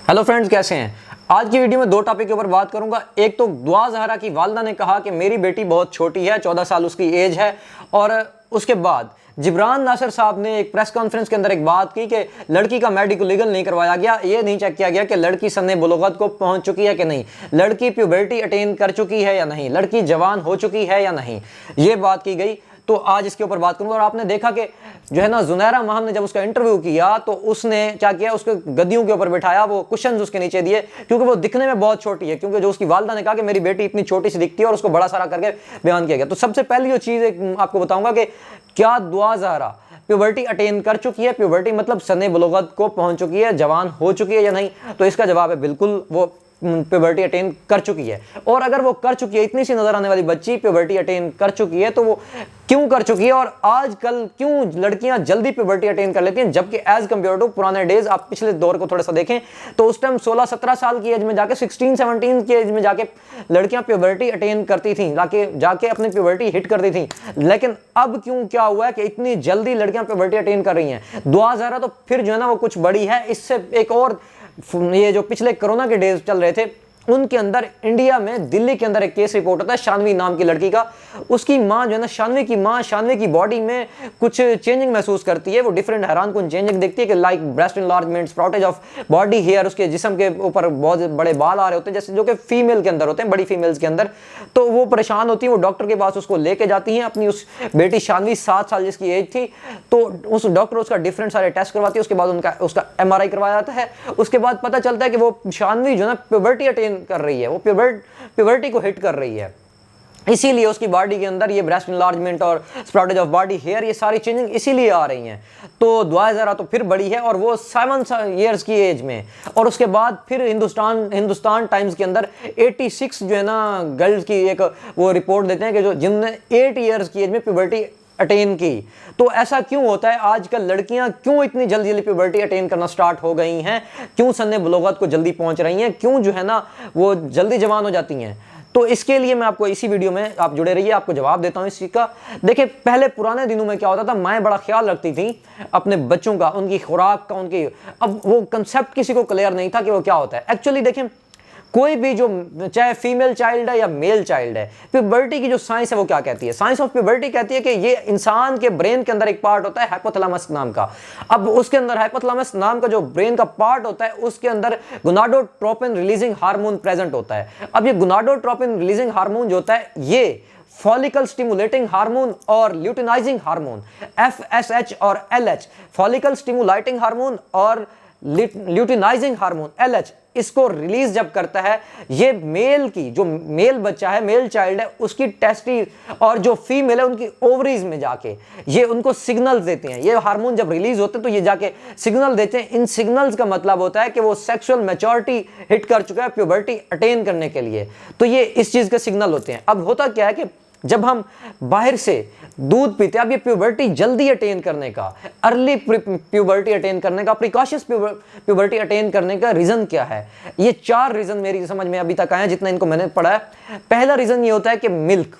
Hello friends, कैसे हैं। आज की वीडियो में दो टॉपिक के ऊपर बात करूंगा। एक तो दुआ ज़हरा की वालिदा ने कहा कि मेरी बेटी बहुत छोटी है, 14 साल उसकी एज है। और उसके बाद जिब्रान नासिर साहब ने एक प्रेस कॉन्फ्रेंस के अंदर एक बात की कि लड़की का मेडिकल लीगल नहीं करवाया गया, ये नहीं चेक किया गया कि लड़की सन्ने बुलुगत को पहुंच चुकी है कि नहीं, लड़की प्यूबर्टी अटेन कर चुकी है या नहीं, लड़की जवान हो चुकी है या नहीं, ये बात की गई। तो आज इसके ऊपर बात करूंगा। और आपने देखा कि जो है ना, जुनैरा महम ने जब उसका इंटरव्यू किया तो उसने क्या किया, उसके गद्दियों के ऊपर बिठाया, वो कुशन्स उसके नीचे दिए, क्योंकि वो दिखने में बहुत छोटी है। क्योंकि जो उसकी वालिदा ने कहा कि मेरी बेटी इतनी छोटी सी दिखती है, और उसको बड़ा सारा करके बयान किया गया। तो सबसे पहली जो चीज़ आपको बताऊंगा कि क्या दुआ ज़हरा प्यूबर्टी अटेन कर चुकी है, प्यूबर्टी मतलब सने बुलुगत को पहुंच चुकी है, जवान हो चुकी है या नहीं। तो इसका जवाब है बिल्कुल, वो प्यूबर्टी अटेन कर चुकी है। और अगर वो कर चुकी है, इतनी सी नजर आने वाली बच्ची प्यूबर्टी अटेन कर चुकी है, तो वो क्यों कर चुकी है, और आजकल क्यों लड़कियां जल्दी प्यूबर्टी अटेन कर लेती हैं, जबकि एज कंपेयर टू पुराने डेज, आप पिछले दौर को थोड़ा सा देखें तो उस टाइम 16-17 साल की एज में जाके, 16-17 की एज में जाके लड़कियां प्यूबर्टी अटेन करती थी, जाके अपनी प्यूबर्टी हिट करती थी। लेकिन अब क्यों क्या हुआ है कि इतनी जल्दी लड़कियां प्यूबर्टी अटेन कर रही हैं। दुआ ज़हरा तो फिर जो है ना वो कुछ बड़ी है। इससे एक और, ये जो पिछले कोरोना के डेज चल रहे थे, उनके अंदर इंडिया में दिल्ली के अंदर एक केस रिपोर्ट होता है शानवी नाम की लड़की का। उसकी माँ जो है ना, शानवी की बॉडी में कुछ चेंजिंग महसूस करती है। वो डिफरेंट हैरान कुन चेंजिंग देखती है कि like breast enlargement, sproutage of body hair, उसके जिस्म के ऊपर बहुत बड़े बाल आ रहे होते हैं, जैसे जो कि फीमेल के अंदर होते हैं, बड़ी फीमेल्स के अंदर। तो वो परेशान होती है, वो डॉक्टर के पास उसको लेके जाती हैं, अपनी उस बेटी शानवी 7 साल जिसकी एज थी। तो उस डॉक्टर उसका डिफरेंट सारे टेस्ट करवाती है, उसके बाद उसका MRI करवाया जाता है। उसके बाद पता चलता है कि वो शानवी जो है ना प्यूबर्टी अटेन कर रही है, वो प्यूबर्टी को हिट कर रही है। इसीलिए उसकी बॉडी के अंदर ये ब्रेस्ट एनलार्जमेंट और स्प्राउटेज ऑफ बॉडी हेयर, ये सारी चेंजिंग इसीलिए आ रही हैं। तो दुआ ज़हरा तो फिर बड़ी है, और वो 7 ईयर्स की एज में। और उसके बाद फिर हिंदुस्तान टाइम्स के अंदर 86 जो है ना गर्ल्स की एक वो रिपोर्ट देते हैं कि जो जिनने 8 ईयर्स की एज में प्यूबर्टी अटेन की। तो ऐसा क्यों होता है, आजकल लड़कियां क्यों इतनी जल्दी जल्दी प्यूबर्टी अटेन करना स्टार्ट हो गई हैं, क्यों सन्ने बुलुगत को जल्दी पहुंच रही हैं, क्यों जो है ना वो जल्दी जवान हो जाती हैं। तो इसके लिए मैं आपको इसी वीडियो में, आप जुड़े रहिए, आपको जवाब देता हूं इस चीज का। देखिए, पहले पुराने दिनों में क्या होता था, माएँ बड़ा ख्याल रखती थी अपने बच्चों का, उनकी खुराक का, उनकी, अब वो कंसेप्ट किसी को क्लियर नहीं था कि वो क्या होता है। एक्चुअली देखें, कोई भी जो, चाहे फीमेल चाइल्ड है या मेल चाइल्ड है, प्यूबर्टी की जो साइंस है वो क्या कहती है, साइंस ऑफ प्यूबर्टी कहती है कि ये इंसान के ब्रेन के अंदर एक पार्ट होता है हाइपोथैलेमस नाम का। अब उसके अंदर हाइपोथैलेमस नाम का जो ब्रेन का पार्ट होता है, उसके अंदर गोनाडोट्रोपिन रिलीजिंग हार्मोन प्रेजेंट होता है। अब ये गोनाडोट्रोपिन रिलीजिंग हार्मोन जो होता है, ये फॉलिकल स्टिमुलेटिंग हार्मोन और ल्यूटिनाइजिंग हार्मोन, FSH और LH, फॉलिकल स्टिमुलेटिंग हार्मोन और ल्यूटिनाइजिंग हार्मोन LH, इसको रिलीज जब करता है, ये मेल की, जो मेल बच्चा है, मेल चाइल्ड है, उसकी टेस्टी और जो फीमेल है उनकी ओवरीज में जाके ये उनको सिग्नल्स देते हैं। ये हार्मोन जब रिलीज होते हैं तो ये जाके सिग्नल देते हैं। इन सिग्नल्स का मतलब होता है कि वो सेक्सुअल मैच्योरिटी हिट कर चुका है प्यूबर्टी अटेन करने के लिए। तो ये इस चीज के सिग्नल होते हैं। अब होता क्या है कि जब हम बाहर से दूध पीते हैं, अब ये प्यूबर्टी जल्दी अटेन करने का, अर्ली प्यूबर्टी अटेन करने का, प्रिकॉशियस प्यूबर्टी अटेन करने का रीजन क्या है, ये 4 रीजन मेरी समझ में अभी तक आए, जितना इनको मैंने पढ़ा है। पहला रीजन ये होता है कि मिल्क,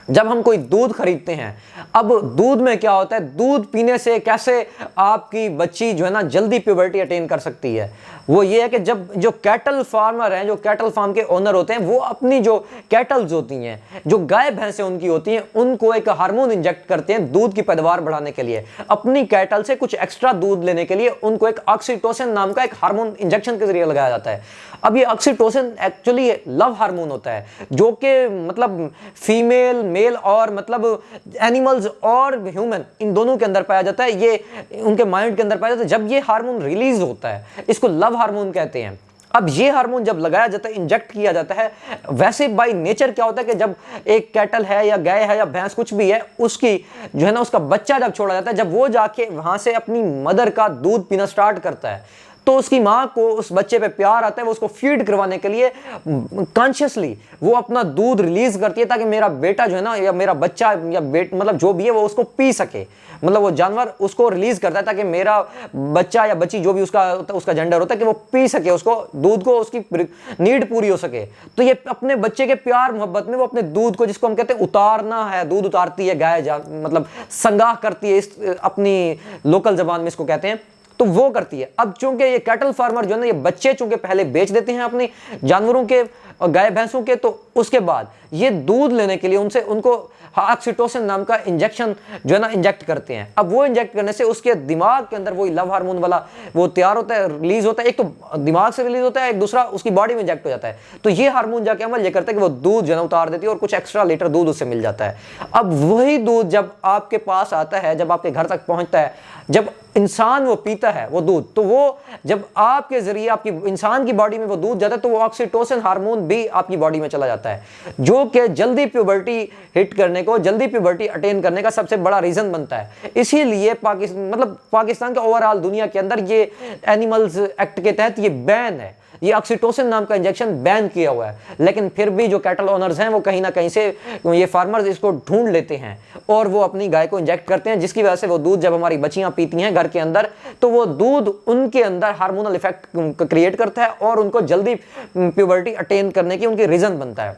जब हम कोई दूध खरीदते हैं, अब दूध में क्या होता है, दूध पीने से कैसे आपकी बच्ची जो है ना जल्दी प्यूबर्टी अटेन कर सकती है, वो ये है कि जब जो कैटल फार्मर हैं, जो कैटल फार्म के ओनर होते हैं, वो अपनी जो कैटल्स होती हैं, जो गाय भैंसें उनकी होती हैं, उनको एक हार्मोन इंजेक्ट करते हैं दूध की पैदावार बढ़ाने के लिए। अपनी कैटल से कुछ एक्स्ट्रा दूध लेने के लिए उनको एक ऑक्सीटोसिन नाम का एक हार्मोन इंजेक्शन के जरिए लगाया जाता है। अब ये ऑक्सीटोसिन एक्चुअली लव हार्मोन होता है, जो कि मतलब फीमेल, मेल और मतलब एनिमल्स और ह्यूमन, इन दोनों के अंदर पाया जाता है, ये उनके माइंड के अंदर पाया जाता है। जब ये हार्मोन रिलीज होता है, इसको लव हार्मोन कहते हैं। अब ये हार्मोन जब लगाया जाता है, इंजेक्ट किया जाता है, वैसे बाय नेचर क्या होता है कि जब एक कैटल है या गाय है या भैंस कुछ भी है, उसकी जो है ना, उसका बच्चा जब छोड़ा जाता है, जब वो जाके वहां से अपनी मदर का दूध पीना स्टार्ट करता है, तो उसकी माँ को उस बच्चे पे प्यार आता है, वो उसको फीड करवाने के लिए कॉन्शियसली वो अपना दूध रिलीज करती है, ताकि मेरा बेटा जो है ना, या मेरा बच्चा या मतलब जो भी है, वो उसको पी सके। मतलब वो जानवर उसको रिलीज करता है ताकि मेरा बच्चा या बच्ची, जो भी उसका जेंडर होता है, कि वो पी सके उसको दूध को, उसकी नीड पूरी हो सके। तो ये अपने बच्चे के प्यार मोहब्बत में वो अपने दूध को, जिसको हम कहते हैं उतारना है, दूध उतारती है गाय, मतलब संगाह करती है, इस अपनी लोकल जबान में इसको कहते हैं। तो वो करती है। अब चूंकि ये कैटल फार्मर जो है ना, ये बच्चे चूंकि पहले बेच देते हैं अपने जानवरों के, गाय भैंसों के, तो उसके बाद ये दूध लेने के लिए उनको ऑक्सीटोसिन नाम का इंजेक्शन जो है ना इंजेक्ट करते हैं। अब वो इंजेक्ट करने से उसके दिमाग के अंदर वही लव हार्मोन वाला वो तैयार होता है, रिलीज होता है। एक तो दिमाग से रिलीज होता है, एक दूसरा उसकी बॉडी में इंजेक्ट हो जाता है। तो ये हार्मोन जाके अमल ये करता है कि वो दूध जो है उतार देती है और कुछ एक्स्ट्रा लीटर दूध उससे मिल जाता है। अब वही दूध जब आपके पास आता है, जब आपके घर तक पहुंचता है, जब इंसान वो पीता है वो दूध, तो वो जब आपके जरिए आपकी इंसान की बॉडी में वो दूध जाता है, तो वो ऑक्सीटोसिन हार्मोन भी आपकी बॉडी में चला जाता है, जो कि जल्दी प्यूबर्टी हिट करने को, जल्दी प्यूबर्टी अटेन करने का सबसे बड़ा रीजन बनता है। इसीलिए पाकिस्तान के ओवरऑल दुनिया के अंदर ये एनिमल्स एक्ट के तहत ये बैन है, ये ऑक्सीटोसिन नाम का इंजेक्शन बैन किया हुआ है। लेकिन फिर भी जो कैटल ओनर्स हैं वो कहीं ना कहीं से ये फार्मर्स इसको ढूंढ लेते हैं और वो अपनी गाय को इंजेक्ट करते हैं, जिसकी वजह से वो दूध जब हमारी बच्चियां पीती हैं घर के अंदर, तो वो दूध उनके अंदर हार्मोनल इफेक्ट क्रिएट करता है और उनको जल्दी प्यूबर्टी अटेन करने की उनकी रीजन बनता है।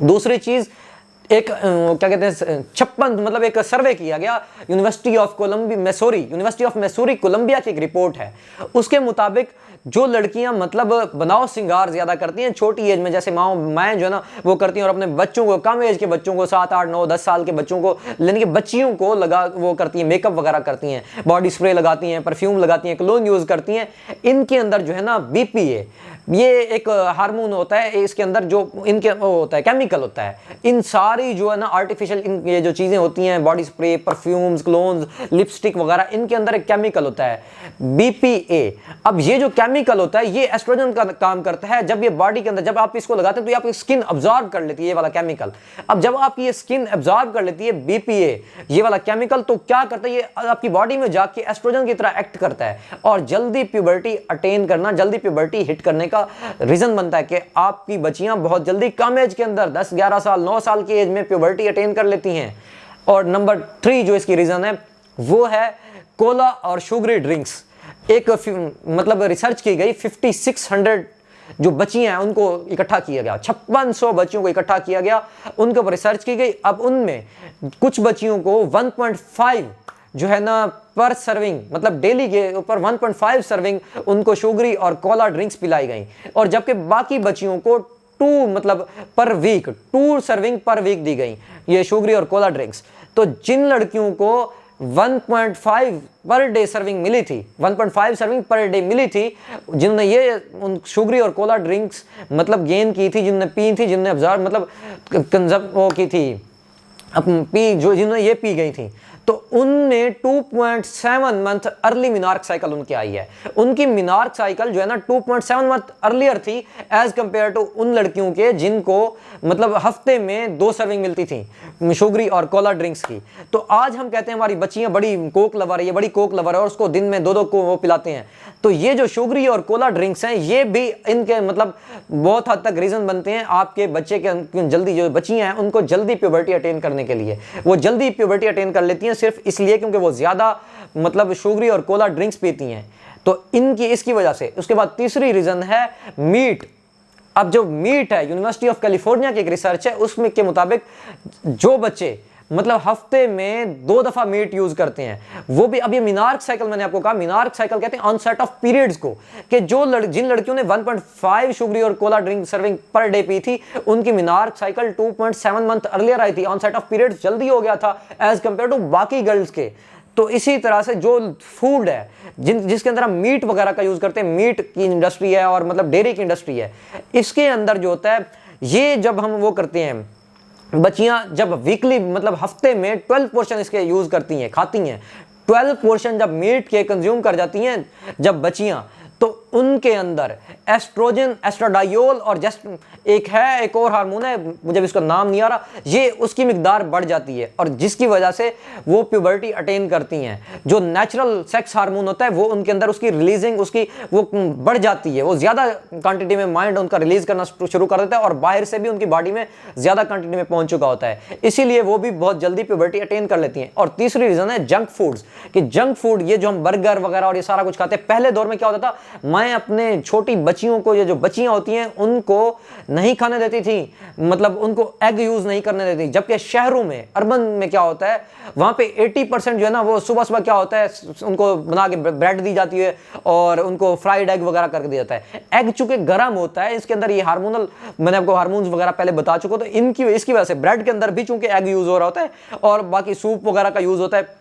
दूसरी चीज, एक क्या कहते हैं 56 मतलब एक सर्वे किया गया यूनिवर्सिटी ऑफ मैसूरी कोलंबिया की एक रिपोर्ट है। उसके मुताबिक जो लड़कियां मतलब बनाव सिंगार ज्यादा करती हैं छोटी एज में, जैसे माएँ जो है ना वो करती हैं और अपने बच्चों को, कम एज के बच्चों को, 7, 8, 9, 10 साल के बच्चों को लेने की बच्चियों को वो करती हैं, मेकअप वगैरह करती हैं, बॉडी स्प्रे लगाती हैं, परफ्यूम लगाती हैं, क्लोन यूज करती हैं। इनके अंदर जो है ना BPA, ये एक हार्मोन होता है, इसके अंदर जो इनके वो होता है केमिकल होता है। इन सारी जो है ना आर्टिफिशियल ये जो चीजें होती हैं, body spray, perfumes, clones, lipstick वगैरह, इनके अंदर एक केमिकल होता है BPA। अब ये जो केमिकल होता है ये एस्ट्रोजन का काम करता है। जब ये बॉडी के अंदर जब आप इसको लगाते हैं तो ये आपकी स्किन अब्सॉर्ब कर लेती है ये वाला केमिकल। अब जब आपकी ये स्किन अब्सॉर्ब कर लेती है BPA ये वाला केमिकल, तो क्या करता है ये आपकी बॉडी में जाके एस्ट्रोजन की तरह एक्ट करता है और जल्दी प्यूबर्टी अटेन करना, जल्दी प्यूबर्टी हिट करने का रीजन बनता है कि आपकी बच्चियां बहुत जल्दी कम एज के अंदर 10, 11 साल, 9 साल की एज में प्यूबर्टी अटेन कर लेती हैं। और नंबर 3 जो इसकी रीजन है वो है कोला और शुगरी ड्रिंक्स। एक मतलब रिसर्च की गई, 5600 जो बच्चियां हैं उनको इकट्ठा किया गया, 5600 बच्चियों को इकट्ठा किया गया, उनके ऊपर रिसर्च की गई। अब उनमें कुछ बच्चियों को 1.5 जो है ना पर सर्विंग, मतलब डेली के ऊपर 1.5 सर्विंग उनको शुगरी और कोला ड्रिंक्स पिलाई गई, और जबकि बाकी बच्चियों को 2 मतलब पर वीक 2 सर्विंग पर वीक दी गई ये शुगरी और कोला ड्रिंक्स। तो जिन लड़कियों को 1.5 पर डे सर्विंग मिली थी, 1.5 सर्विंग पर डे मिली थी, जिन्होंने ये उन शुगरी और कोला ड्रिंक्स मतलब गेन की थी, जिन्होंने पी थी, जिन्होंने अब्जॉर्ब मतलब कंजम वो की थी, जिन्होंने ये पी गई थी, तो उनमें 2.7 मंथ अर्ली मिनार्क साइकिल उनकी आई है। उनकी मिनार्क साइकिल जो है ना 2.7 मंथ अर्लियर थी एज कंपेयर टू उन लड़कियों के जिनको मतलब हफ्ते में 2 सर्विंग मिलती थी शुगरी और कोला ड्रिंक्स की। तो आज हम कहते हैं हमारी बच्चियां बड़ी कोक लवर है, ये बड़ी कोक लवर है और उसको दिन में 2-2 को वो पिलाते हैं। तो ये जो शुगरी और कोला ड्रिंक्स हैं ये भी इनके मतलब बहुत हद तक रीजन बनते हैं आपके बच्चे के जल्दी, जो बच्चियां हैं उनको जल्दी प्यूबर्टी अटेन करने के लिए। वो जल्दी प्यूबर्टी अटेन कर लेती हैं सिर्फ इसलिए क्योंकि वो ज्यादा मतलब शुगरी और कोला ड्रिंक्स पीती हैं, तो इसकी वजह से। उसके बाद तीसरी रीजन है मीट। अब जो मीट है, यूनिवर्सिटी ऑफ कैलिफोर्निया की एक रिसर्च है, उसमें के मुताबिक जो बच्चे मतलब हफ्ते में 2 दफा मीट यूज करते हैं, वो भी अब ये मिनार्क साइकिल, मैंने आपको कहा मिनार्क साइकिल कहते हैं ऑनसेट ऑफ पीरियड्स को, कि जो जिन लड़कियों ने 1.5 शुगरी और Cola drink serving per day P थी, उनकी मिनार्क साइकिल 2.7 मंथ अर्लियर आई थी, ऑनसेट ऑफ पीरियड्स जल्दी हो गया था एज कंपेयर टू बाकी गर्ल्स के। तो इसी तरह से जो फूड है जिसके अंदर हम मीट वगैरह का यूज करते हैं, मीट की इंडस्ट्री है और मतलब डेयरी की इंडस्ट्री है, इसके अंदर जो होता है ये जब हम वो करते हैं, बच्चियां जब वीकली मतलब हफ्ते में 12 पोर्शन इसके यूज करती हैं, खाती हैं, 12 पोर्शन जब मीट के कंज्यूम कर जाती हैं जब बच्चियां, तो उनके अंदर एस्ट्रोजन, एस्ट्राडायोल और एक और हार्मोन है, मुझे इसका नाम नहीं आ रहा, ये उसकी मिकदार बढ़ जाती है और जिसकी वजह से वो प्यूबर्टी अटेन करती हैं। जो नेचुरल सेक्स हार्मोन होता है वो उनके अंदर उसकी रिलीजिंग उसकी वो बढ़ जाती है, वो ज्यादा क्वांटिटी में माइंड उनका रिलीज करना शुरू कर देता है और बाहर से भी उनकी बॉडी में ज्यादा क्वांटिटी में पहुंच चुका होता है, इसीलिए वो भी बहुत जल्दी प्यूबर्टी अटेन कर लेती हैं। और तीसरी रीजन है जंक फूड्स, कि जंक फूड ये जो हम बर्गर वगैरह और ये सारा कुछ खाते हैं, पहले दौर में क्या होता था माएँ अपने छोटी बच्चियों को, ये जो बच्चियाँ होती हैं उनको नहीं खाने देती थी, मतलब उनको एग यूज़ नहीं करने देती। जबकि शहरों में, अर्बन में क्या होता है, वहाँ पे 80% जो है ना वो सुबह सुबह क्या होता है, उनको बना के ब्रेड दी जाती है और उनको फ्राइड एग वगैरह करके दिया जाता है। एग चूंकि गर्म होता है, इसके अंदर ये हार्मोनल, मैंने आपको हार्मोन्स वगैरह पहले बता चुका, तो इसकी वजह से ब्रेड के अंदर भी चूंकि एग यूज़ हो रहा होता है और बाकी सूप वगैरह का यूज़ होता है,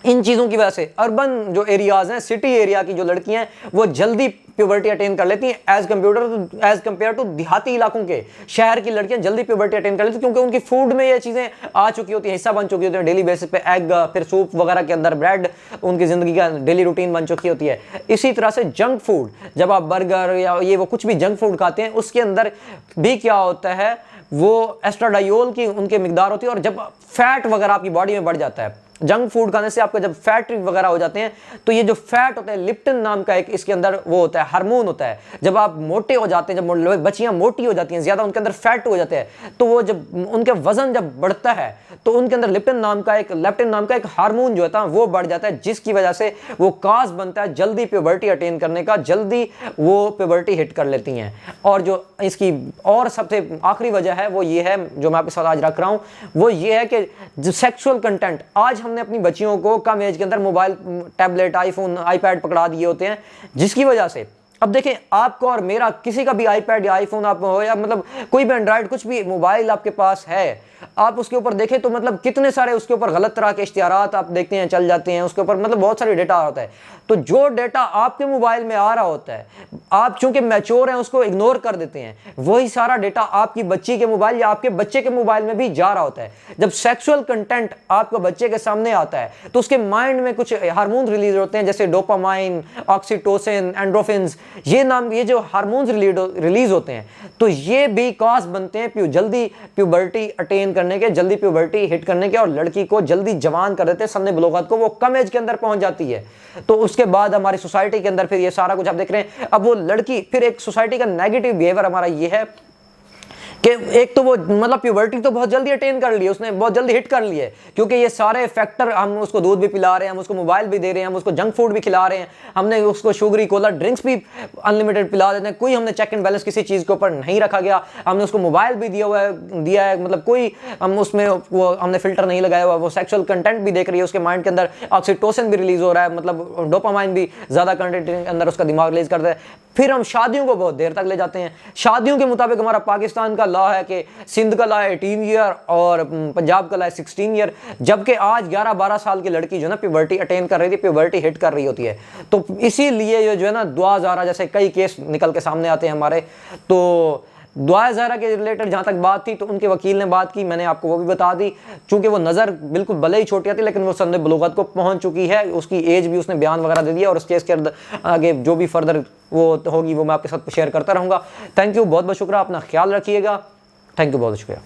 इन चीज़ों की वजह से अर्बन जो एरियाज हैं, सिटी एरिया की जो लड़कियां हैं वो जल्दी प्यूबर्टी अटेन कर लेती हैं एज कंपेयर टू देहाती इलाकों के। शहर की लड़कियां जल्दी प्यूबर्टी अटेन कर लेती हैं क्योंकि उनकी फूड में ये चीज़ें आ चुकी होती हैं, हिस्सा बन चुकी होती है डेली बेसिस पे। एग, फिर सूप वगैरह के अंदर ब्रेड उनकी ज़िंदगी का डेली रूटीन बन चुकी होती है। इसी तरह से जंक फूड, जब आप बर्गर या ये वो कुछ भी जंक फूड खाते हैं, उसके अंदर भी क्या होता है, वो एस्ट्राडायोल की उनकी मिकदार होती है। और जब फैट वगैरह आपकी बॉडी में बढ़ जाता है, जंक फूड खाने से आपका जब फैट वगैरह हो जाते हैं, तो ये जो फैट होता है, लिप्टन नाम का एक इसके अंदर वो होता है, हार्मोन होता है। जब आप मोटे हो जाते हैं, जब बच्चियां मोटी हो जाती हैं, ज्यादा उनके अंदर फैट हो जाते हैं, तो वो जब उनके वजन जब बढ़ता है तो उनके अंदर लेप्टिन नाम का एक हार्मोन जो होता है वो बढ़ जाता है, जिसकी वजह से वो काज बनता है जल्दी प्यूबर्टी अटेन करने का, जल्दी वो प्यूबर्टी हिट कर लेती हैं। और जो इसकी और सबसे आखिरी वजह है वो ये है, जो मैं आपके साथ आज रख रहा हूं, वो ये है कि जो सेक्सुअल कंटेंट, आज हमने अपनी बच्चियों को कम एज के अंदर मोबाइल, टैबलेट, आईफोन, आईपैड पकड़ा दिए होते हैं, जिसकी वजह से अब देखें आपको और मेरा, किसी का भी आईपैड या आईफोन आप हो, या मतलब कोई भी एंड्रॉइड, कुछ भी मोबाइल आपके पास है, आप उसके ऊपर देखें तो मतलब कितने सारे उसके ऊपर गलत तरह के इश्तिहारात आप देखते हैं चल जाते हैं, उसके ऊपर मतलब बहुत सारे डेटा होता है। तो जो डेटा आपके मोबाइल में आ रहा होता है, आप चूंकि मैच्योर हैं उसको इग्नोर कर देते हैं, वही सारा डेटा आपकी बच्ची के मोबाइल या आपके बच्चे के मोबाइल में भी जा रहा होता है। जब सेक्सुअल कंटेंट आपके बच्चे के सामने आता है तो उसके माइंड में कुछ हार्मोन रिलीज होते हैं, जैसे डोपामाइन, ऑक्सीटोसिन, एंड्रोफिन्स, ये जो हार्मोन्स रिलीज होते हैं, तो ये भी कॉज बनते हैं जल्दी प्यूबर्टी अटेन करने के, जल्दी प्यूबर्टी हिट करने के, और लड़की को जल्दी जवान कर देते हैं, सन्ने बुलूगत को वो कम एज के अंदर पहुंच जाती है। तो उसके बाद हमारी सोसाइटी के अंदर फिर ये सारा कुछ आप देख रहे हैं। अब वो लड़की, फिर एक सोसाइटी का नेगेटिव बिहेवियर हमारा ये है कि एक तो वो मतलब प्यूबर्टी तो बहुत जल्दी अटेन कर ली, उसने बहुत जल्दी हिट कर ली है, क्योंकि ये सारे फैक्टर, हम उसको दूध भी पिला रहे हैं, हम उसको मोबाइल भी दे रहे हैं, हम उसको जंक फूड भी खिला रहे हैं, हमने उसको शुगरी कोला ड्रिंक्स भी अनलिमिटेड पिला देते हैं, कोई हमने चेक एंड बैलेंस किसी चीज़ के ऊपर नहीं रखा गया, हमने उसको मोबाइल भी दिया है, मतलब कोई हम उसमें वो हमने फिल्टर नहीं लगाया हुआ, वो सेक्सुअल कंटेंट भी देख रही है, उसके माइंड के अंदर ऑक्सीटोसिन भी रिलीज हो रहा है, मतलब डोपामाइन भी ज़्यादा कंटेंट के अंदर उसका दिमाग रिलीज करता है। फिर हम शादियों को बहुत देर तक ले जाते हैं। शादियों के मुताबिक हमारा पाकिस्तान का लॉ है कि सिंध का लॉ है 18 ईयर और पंजाब का लॉ है 16 ईयर, जबकि आज 11-12 साल की लड़की जो है ना प्यूबर्टी अटेन कर रही थी, प्यूबर्टी हिट कर रही होती है। तो इसीलिए ये जो है ना दुआ ज़ारा जैसे कई केस निकल के सामने आते हैं हमारे। तो दुआ ज़ारा के रिलेटेड जहाँ तक बात थी तो उनके वकील ने बात की, मैंने आपको वो भी बता दी, चूंकि वो नज़र बिल्कुल भले ही छोटी थी लेकिन वो सन्ने बुलूगत को पहुँच चुकी है, उसकी एज भी उसने बयान वगैरह दे दिया, और उस केस के आगे जो भी फर्दर वो होगी वो मैं आपके साथ शेयर करता रहूँगा। थैंक यू, बहुत बहुत शुक्रिया, अपना ख्याल रखिएगा। थैंक यू, बहुत शुक्रिया।